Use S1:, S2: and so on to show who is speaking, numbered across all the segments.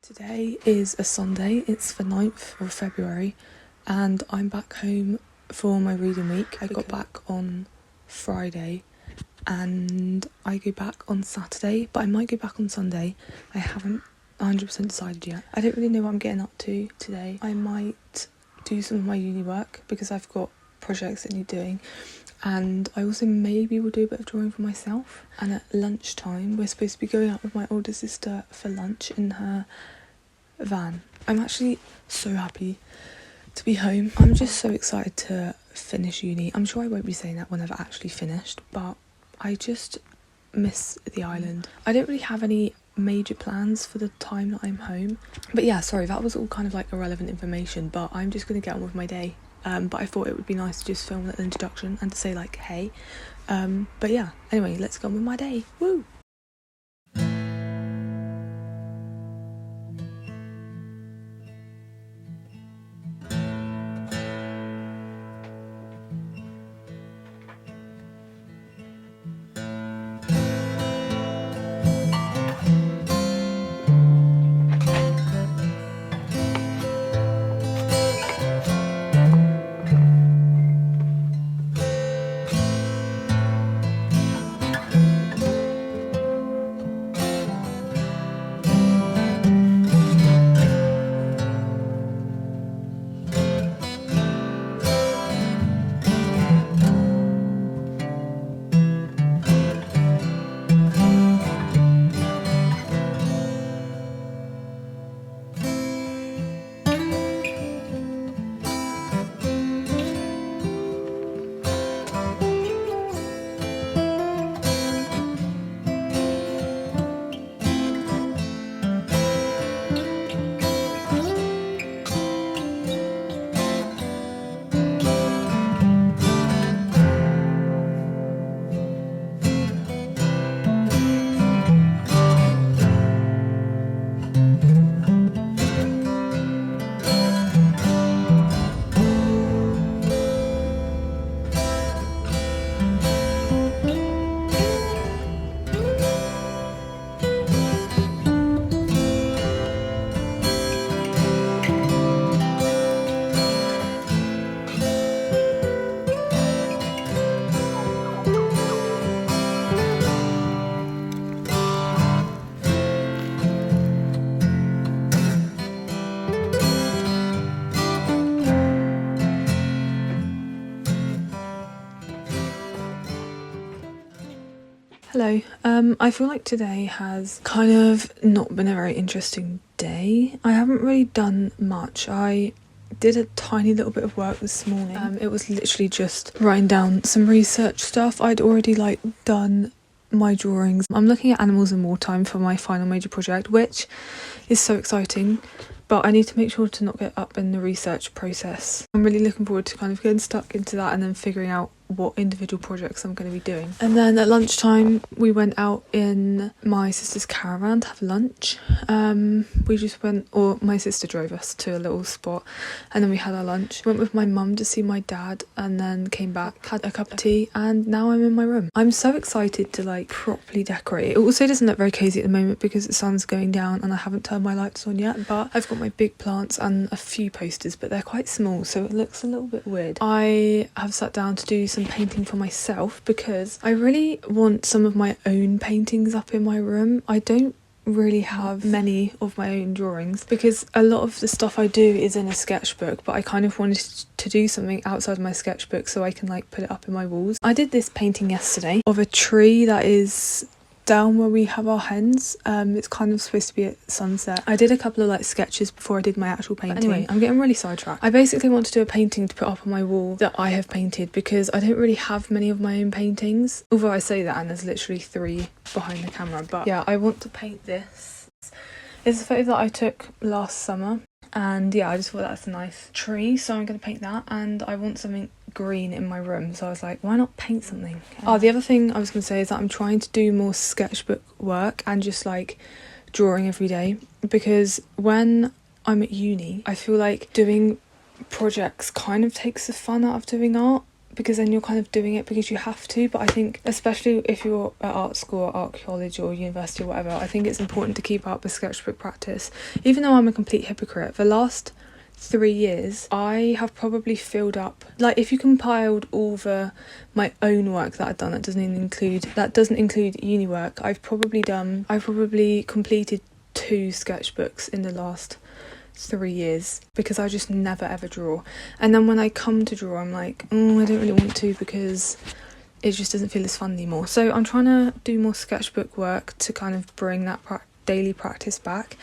S1: Today is a Sunday, it's the 9th of February, and I'm back home for my reading week. I got back on Friday and I go back on Saturday, but I might go back on Sunday. I haven't 100% decided yet. I don't really know what I'm getting up to today. I might do some of my uni work because I've got projects that need doing, and I also maybe will do a bit of drawing for myself. And at lunchtime we're supposed to be going out with my older sister for lunch in her van. I'm actually so happy to be home. I'm just so excited to finish uni. I'm sure I won't be saying that when I've actually finished, but I just miss the island. I don't really have any major plans for the time that I'm home. But yeah, sorry, that was all kind of like irrelevant information, but I'm just going to get on with my day. But I thought it would be nice to just film an introduction and to say like, hey. But yeah, anyway, let's go on with my day. Woo! Hello. I feel like today has kind of not been a very interesting day. I haven't really done much. I did a tiny little bit of work this morning. It was literally just writing down some research stuff. I'd already done my drawings. I'm looking at animals in wartime for my final major project, which is so exciting, but I need to make sure to not get up in the research process. I'm really looking forward to kind of getting stuck into that and then figuring out what individual projects I'm going to be doing. And then at lunchtime we went out in my sister's caravan to have lunch. We just went, or my sister drove us to a little spot, and then we had our lunch. Went with my mum to see my dad, and then came back, had a cup of tea, and now I'm in my room. I'm so excited to properly decorate. It also doesn't look very cozy at the moment because the sun's going down and I haven't turned my lights on yet, but I've got my big plants and a few posters, but they're quite small, so it looks a little bit weird. I have sat down to do some painting for myself because I really want some of my own paintings up in my room. I don't really have many of my own drawings because a lot of the stuff I do is in a sketchbook, but I kind of wanted to do something outside my sketchbook so I can like put it up in my walls. I did this painting yesterday of a tree that is down where we have our hens. It's kind of supposed to be at sunset. I did a couple of like sketches before I did my actual painting. But anyway, I'm getting really sidetracked. I basically want to do a painting to put up on my wall that I have painted because I don't really have many of my own paintings, although I say that and there's literally 3 behind the camera. But yeah, I want to paint this. It's a photo that I took last summer, and yeah, I just thought that's a nice tree, so I'm going to paint that. And I want something green in my room, so I was like, why not paint something? The other thing I was going to say is that I'm trying to do more sketchbook work and just like drawing every day, because when I'm at uni I feel like doing projects kind of takes the fun out of doing art, because then you're kind of doing it because you have to. But I think especially if you're at art school or art college or university or whatever, I think it's important to keep up with sketchbook practice. Even though I'm a complete hypocrite, the last 3 years I have probably filled up, like if you compiled all my own work that I've done, that doesn't include uni work, I've probably completed 2 sketchbooks in the last 3 years, because I just never ever draw. And then when I come to draw I'm like, I don't really want to because it just doesn't feel as fun anymore. So I'm trying to do more sketchbook work to kind of bring that daily practice back.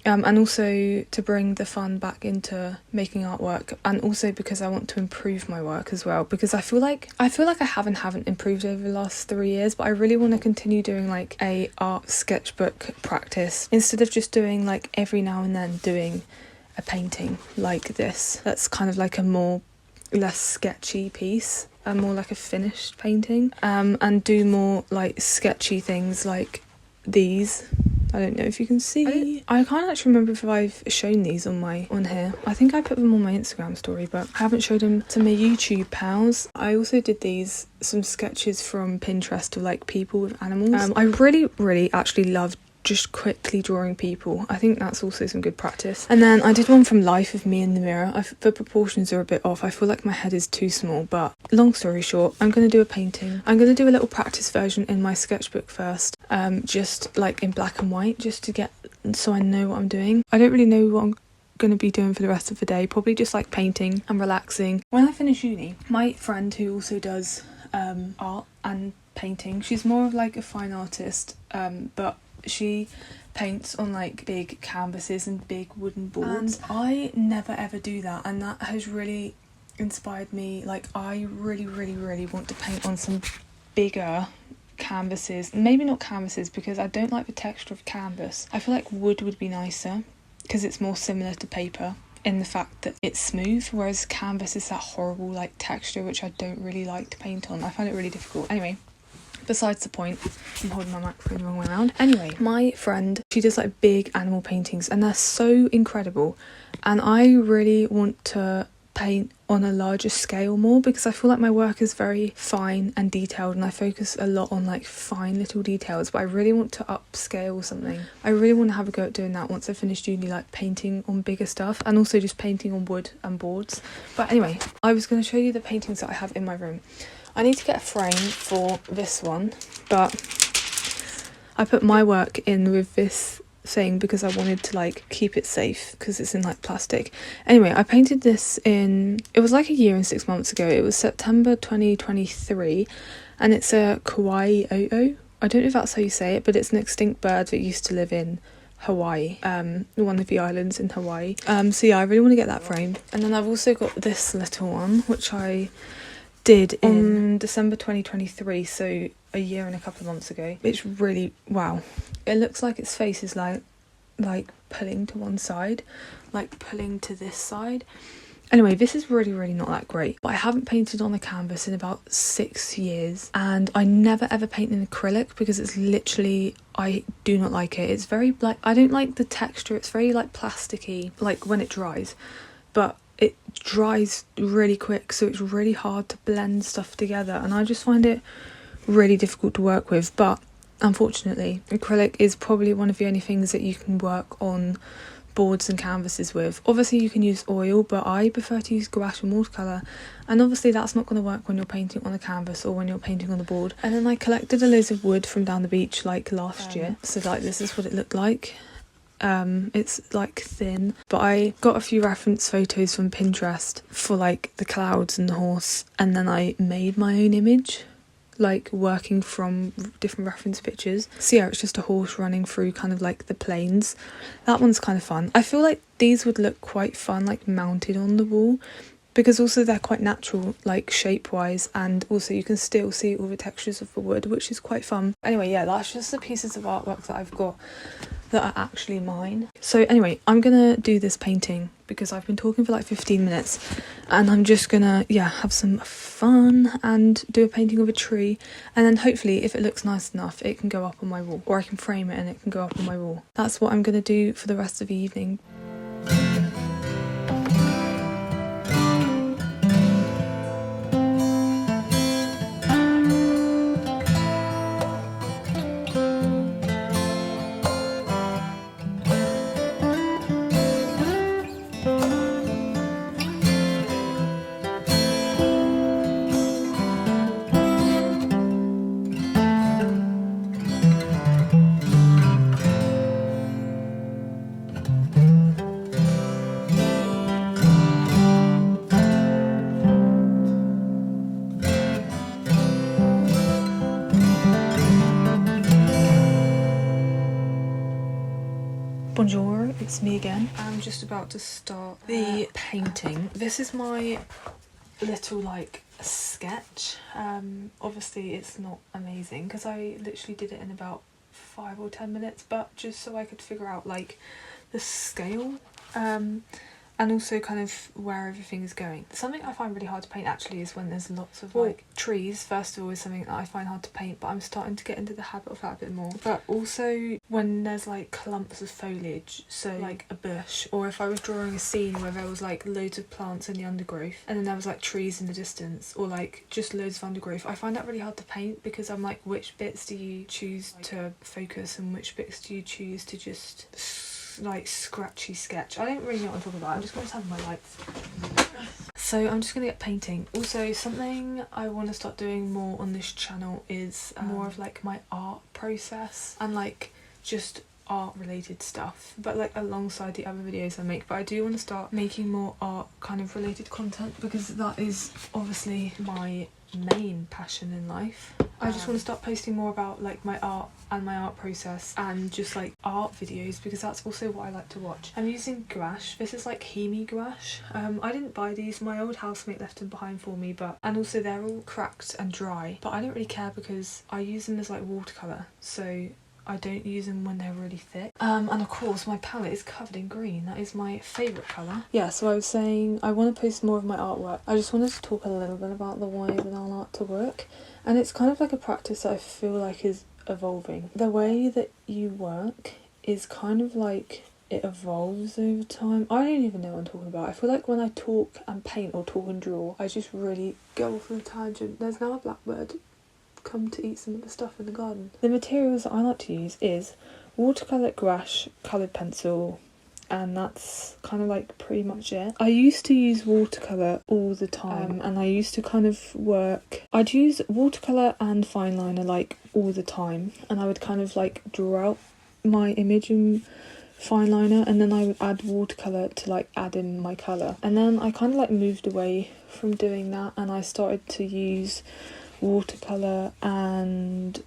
S1: And also to bring the fun back into making artwork, and also because I want to improve my work as well, because I feel like I haven't improved over the last 3 years, but I really want to continue doing like a art sketchbook practice instead of just doing like every now and then doing a painting like this. That's kind of like a less sketchy piece and more like a finished painting, and do more like sketchy things like these. I don't know if you can see. I can't actually remember if I've shown these on here. I think I put them on my Instagram story, but I haven't showed them to my YouTube pals. I also did some sketches from Pinterest of like people with animals. I really actually loved just quickly drawing people. I think that's also some good practice. And then I did one from life of me in the mirror. The proportions are a bit off. I feel like my head is too small, but long story short, I'm going to do a painting. I'm going to do a little practice version in my sketchbook first, just like in black and white, just to get, so I know what I'm doing. I don't really know what I'm going to be doing for the rest of the day. Probably just like painting and relaxing. When I finish uni, my friend who also does art and painting, she's more of like a fine artist, but she paints on like big canvases and big wooden boards. And I never ever do that, and that has really inspired me. Like I really want to paint on some bigger canvases. Maybe not canvases because I don't like the texture of canvas. I feel like wood would be nicer because it's more similar to paper in the fact that it's smooth, whereas canvas is that horrible like texture which I don't really like to paint on. I find it really difficult. Anyway, besides the point, I'm holding my microphone the wrong way around. Anyway, my friend, she does like big animal paintings and they're so incredible, and I really want to paint on a larger scale more, because I feel like my work is very fine and detailed and I focus a lot on like fine little details, but I really want to upscale something. I really want to have a go at doing that once I finish uni, like painting on bigger stuff and also just painting on wood and boards. But anyway, I was going to show you the paintings that I have in my room. I need to get a frame for this one, but I put my work in with this thing because I wanted to like keep it safe because it's in like plastic. Anyway, I painted this it was like a year and 6 months ago. It was September 2023, and it's a Kauai-o-o. I don't know if that's how you say it, but it's an extinct bird that used to live in Hawaii, one of the islands in Hawaii. So yeah, I really want to get that framed. And then I've also got this little one which I did in December 2023, so a year and a couple of months ago. It's really, wow. It looks like its face is like pulling to one side, like pulling to this side. Anyway, this is really not that great, but I haven't painted on a canvas in about 6 years, and I never ever paint in acrylic because it's literally, I do not like it. It's very like, I don't like the texture. It's very like plasticky, like when it dries, but it dries really quick, so it's really hard to blend stuff together, and I just find it really difficult to work with. But unfortunately, acrylic is probably one of the only things that you can work on boards and canvases with. Obviously you can use oil, but I prefer to use gouache and watercolour, and obviously that's not going to work when you're painting on a canvas or when you're painting on the board. And then I collected a load of wood from down the beach like last year, so like this is what it looked like. It's like thin, but I got a few reference photos from Pinterest for like the clouds and the horse, and then I made my own image, like working from different reference pictures. So yeah, it's just a horse running through kind of like the plains. That one's kind of fun. I feel like these would look quite fun like mounted on the wall, because also they're quite natural like shape wise, and also you can still see all the textures of the wood, which is quite fun. Anyway, yeah, that's just the pieces of artwork that I've got that are actually mine. So anyway, I'm gonna do this painting because I've been talking for like 15 minutes, and I'm just gonna have some fun and do a painting of a tree, and then hopefully if it looks nice enough it can go up on my wall, or I can frame it and it can go up on my wall. That's what I'm gonna do for the rest of the evening. Bonjour, it's me again. I'm just about to start the painting. This is my little like sketch. Obviously it's not amazing because I literally did it in about 5 or 10 minutes, but just so I could figure out like the scale and also kind of where everything is going. Something I find really hard to paint actually is when there's lots of like trees. First of all, is something that I find hard to paint, but I'm starting to get into the habit of that a bit more. But also when there's like clumps of foliage, so like a bush, or if I was drawing a scene where there was like loads of plants in the undergrowth and then there was like trees in the distance, or like just loads of undergrowth, I find that really hard to paint because I'm like, which bits do you choose to focus and which bits do you choose to just like scratchy sketch? I don't really know what I'm talking about. I'm just going to turn on my lights. So I'm just going to get painting. Also, something I want to start doing more on this channel is more of like my art process and like just art related stuff, but like alongside the other videos I make. But I do want to start making more art kind of related content because that is obviously my main passion in life. I just want to start posting more about like my art and my art process and just like art videos, because that's also what I like to watch. I'm using gouache. This is like Hemi gouache. I didn't buy these, my old housemate left them behind for me, and also they're all cracked and dry, but I don't really care because I use them as like watercolour, so I don't use them when they're really thick. And of course my palette is covered in green. That is my favourite colour. Yeah, so I was saying I want to post more of my artwork. I just wanted to talk a little bit about the way that I like to work. And it's kind of like a practice that I feel like is evolving. The way that you work is kind of like it evolves over time. I don't even know what I'm talking about. I feel like when I talk and paint or talk and draw, I just really go off on a tangent. There's now a blackbird come to eat some of the stuff in the garden. The materials that I like to use is watercolour, gouache, coloured pencil, and that's kind of like pretty much it. I used to use watercolour all the time, and I used to kind of I'd use watercolour and fine liner like all the time, and I would kind of like draw out my image in fine liner, and then I would add watercolour to like add in my colour. And then I kind of like moved away from doing that, and I started to use watercolour and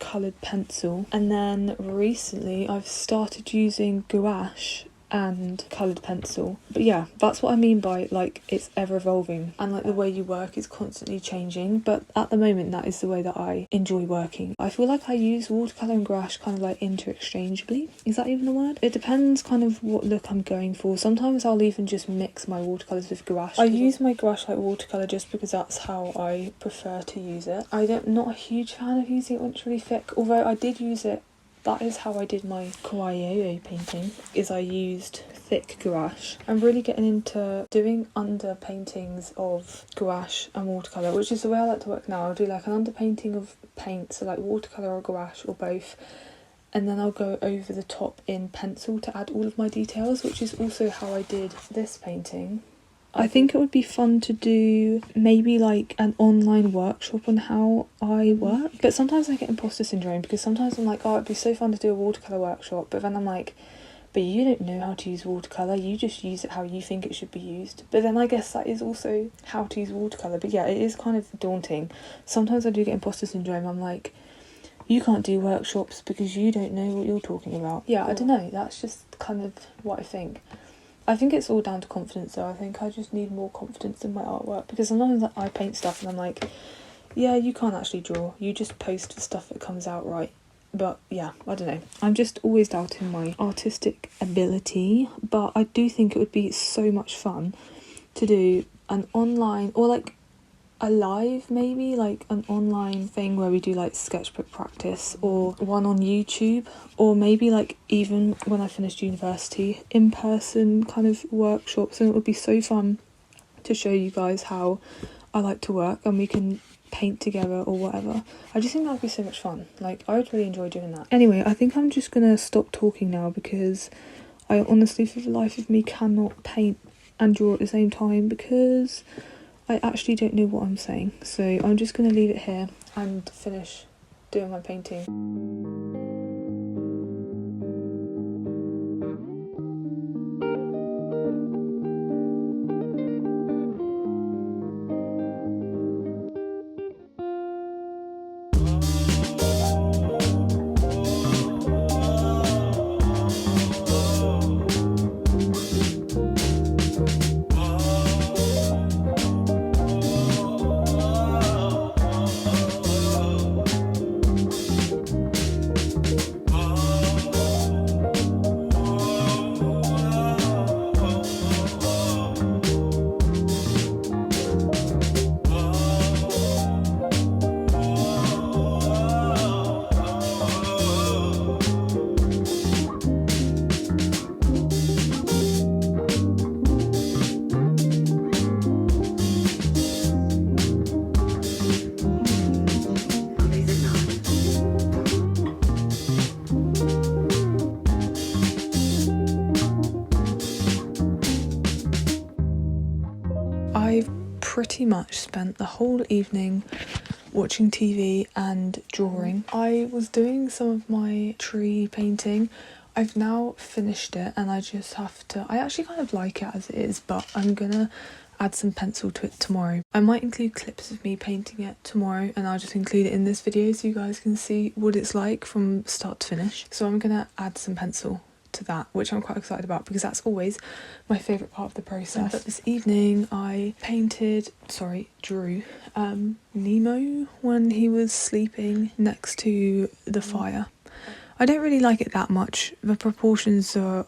S1: coloured pencil, and then recently I've started using gouache and coloured pencil. But yeah, that's what I mean by like it's ever evolving, and like the way you work is constantly changing, but at the moment that is the way that I enjoy working. I feel like I use watercolour and gouache kind of like interchangeably. Is that even a word? It depends kind of what look I'm going for. Sometimes I'll even just mix my watercolours with gouache. I use my gouache like watercolour just because that's how I prefer to use it. I'm not a huge fan of using it when it's really thick, although I did use it. That is how I did my kawaii painting, is I used thick gouache. I'm really getting into doing underpaintings of gouache and watercolour, which is the way I like to work now. I'll do like an underpainting of paint, so like watercolour or gouache or both, and then I'll go over the top in pencil to add all of my details, which is also how I did this painting. I think it would be fun to do maybe like an online workshop on how I work, but sometimes I get imposter syndrome because sometimes I'm like, oh, it'd be so fun to do a watercolour workshop, but then I'm like, but you don't know how to use watercolour, you just use it how you think it should be used. But then I guess that is also how to use watercolour. But yeah, it is kind of daunting. Sometimes I do get imposter syndrome. I'm like, you can't do workshops because you don't know what you're talking about. Yeah, I don't know, that's just kind of what I think. I think it's all down to confidence though. I think I just need more confidence in my artwork, because sometimes I paint stuff and I'm like, yeah, you can't actually draw, you just post the stuff that comes out right. But yeah, I don't know, I'm just always doubting my artistic ability, but I do think it would be so much fun to do an online, or like a live, maybe like an online thing where we do like sketchbook practice, or one on YouTube, or maybe like even when I finished university, in person kind of workshops. And it would be so fun to show you guys how I like to work, and we can paint together or whatever. I just think that would be so much fun. Like, I would really enjoy doing that. Anyway, I think I'm just gonna stop talking now, because I honestly, for the life of me, cannot paint and draw at the same time, because I actually don't know what I'm saying. So I'm just going to leave it here and finish doing my painting. I've pretty much spent the whole evening watching TV and drawing. I was doing some of my tree painting. I've now finished it, and I just have to, I actually kind of like it as it is, but I'm gonna add some pencil to it tomorrow. I might include clips of me painting it tomorrow, and I'll just include it in this video so you guys can see what it's like from start to finish. So I'm gonna add some pencil to that, which I'm quite excited about, because that's always my favourite part of the process. But this evening I drew Nemo when he was sleeping next to the fire. I don't really like it that much. The proportions are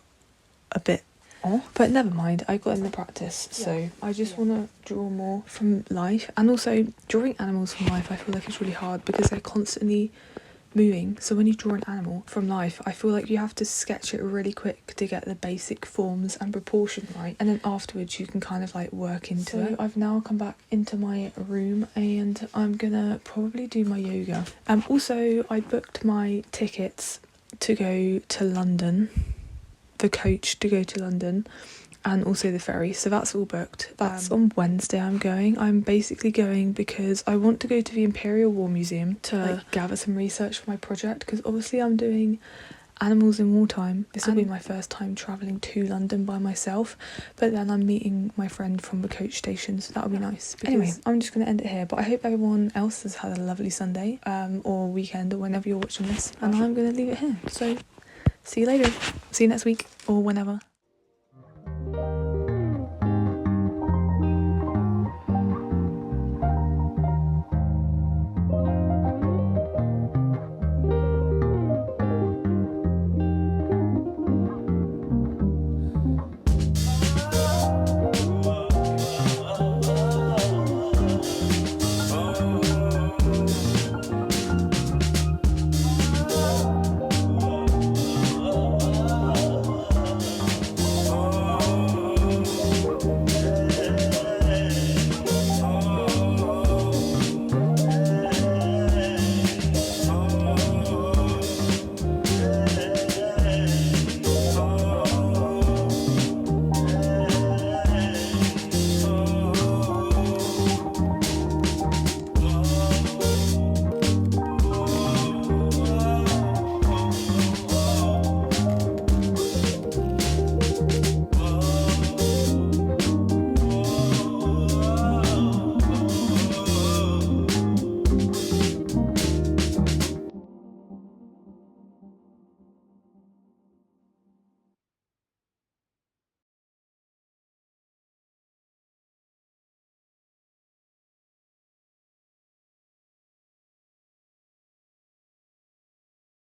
S1: a bit off, but never mind, I got in the practice. So I just want to draw more from life, and also drawing animals from life I feel like it's really hard because they're constantly moving. So when you draw an animal from life, I feel like you have to sketch it really quick to get the basic forms and proportion right, and then afterwards you can kind of like work into it. I've now come back into my room and I'm gonna probably do my yoga. Also I booked my tickets to go to London, the coach to go to London, and also the ferry, so that's all booked. That's on Wednesday I'm going. I'm basically going because I want to go to the Imperial War Museum to like gather some research for my project, because obviously I'm doing animals in wartime. This will be my first time travelling to London by myself, but then I'm meeting my friend from the coach station, so that'll be nice. Anyway, I'm just going to end it here, but I hope everyone else has had a lovely Sunday or weekend, or whenever you're watching this, and I'm going to leave it here. So see you later, see you next week, or whenever.